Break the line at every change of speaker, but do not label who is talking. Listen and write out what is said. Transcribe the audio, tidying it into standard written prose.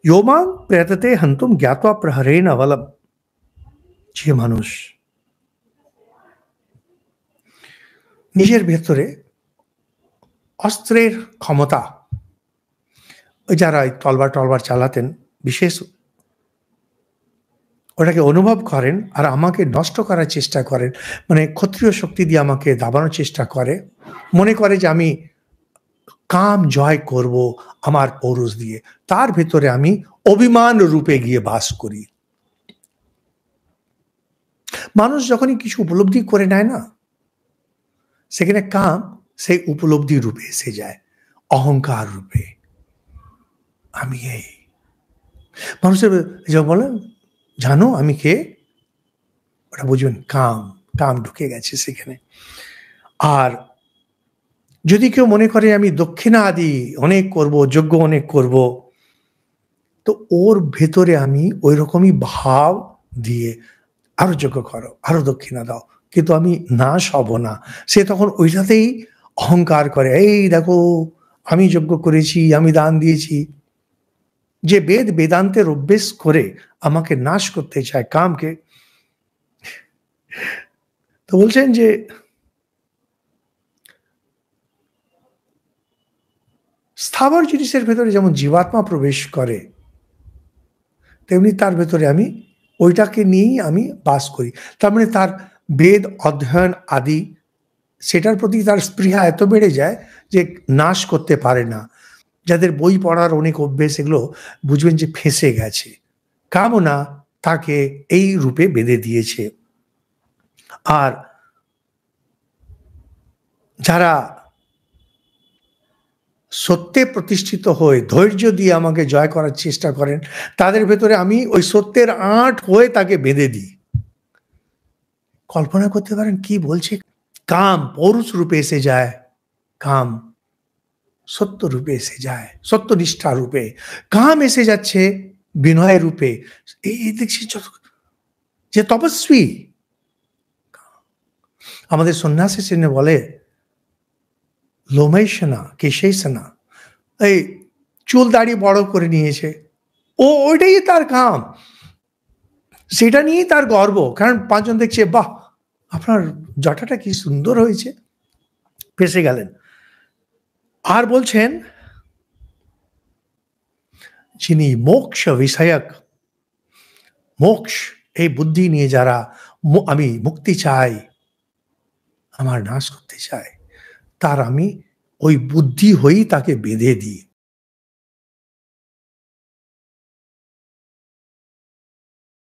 योमां प्रयतते हंतुम ज्ञात्वा प्रहरेण अवलम। যে মানুষ নিজের ভেতরে অস্ত্রের ক্ষমতা, ওই যারা তলবার টলবার চালাতেন বিশেষ ওটাকে অনুভব করেন আর আমাকে নষ্ট করার চেষ্টা করেন, মানে ক্ষত্রিয় শক্তি দিয়ে আমাকে দাবানোর চেষ্টা করে, মনে করে যে আমি কাম জয় করব আমার পৌরুষ দিয়ে, তার ভেতরে আমি অভিমান রূপে গিয়ে বাস করি। মানুষ যখনই কিছু উপলব্ধি করে নেয় না, সেখানে কাম সেই উপলব্ধি রূপে এসে যায়, অহংকার রূপে। আমি এই মানুষের যখন বলেন জানো আমি কে, ওটা বুঝবেন কাম, কাম ঢুকে গেছে সেখানে। আর যদি কেউ মনে করে আমি দক্ষিণা আদি অনেক করব, যজ্ঞ অনেক করব, তো ওর ভেতরে আমি ওই রকমই ভাব দিয়ে আরো যজ্ঞ করো, আরো দক্ষিণা দাও, কিন্তু আমি নাশ হব না। সে তখন ওইটাতেই অহংকার করে, এই দেখো আমি যজ্ঞ করেছি, আমি দান দিয়েছি। যে বেদ বেদান্তের অভ্যেস করে আমাকে নাশ করতে চায় কামকে, তো বলছেন যে স্থাবর জিনিসের ভেতরে যেমন জীবাত্মা প্রবেশ করে, তেমনি তার ভেতরে আমি ওইটাকে নিয়েই আমি বাস করি। তার মানে তার বেদ অধ্যয়ন আদি সেটার প্রতি তার স্পৃহা এত বেড়ে যায় যে নাশ করতে পারে না। যাদের বই পড়ার অনেক অভ্যেস, এগুলো বুঝবেন যে ফেঁসে গেছে, কামনা তাকে এই রূপে বেঁধে দিয়েছে। আর যারা সত্যে প্রতিষ্ঠিত হয়ে ধৈর্য দিয়ে আমাকে জয় করার চেষ্টা করেন, তাদের ভেতরে আমি ওই সত্যের আঁট হয়ে তাকে বেঁধে দিই। কল্পনা করতে পারেন কি বলছে? কাম পৌরুষ রূপে এসে যায়, কাম সত্য রূপে এসে যায়, সত্যনিষ্ঠা রূপে। কাম এসে যাচ্ছে বিনয় রূপে। এই দেখছি যে তপস্বী, আমাদের সন্ন্যাসী শ্রেণী বলে লোমেশনা কেশেশনা, এই চুল দাড়ি বড় করে নিয়েছে, ওইটাই তার কাম, সেটা নিয়েই তার গর্ব। কারণ পাঁচজন দেখছে বাহ আপনার জটাটা কি সুন্দর হয়েছে, ফেসে গেলেন। আর বলছেন যিনি মোক্ষ বিষয়ক, মোক্ষ এই বুদ্ধি নিয়ে যারা আমি মুক্তি চাই, আমার নাশ করতে চাই, তার আমি ওই বুদ্ধি হয়েই তাকে বেঁধে দিই।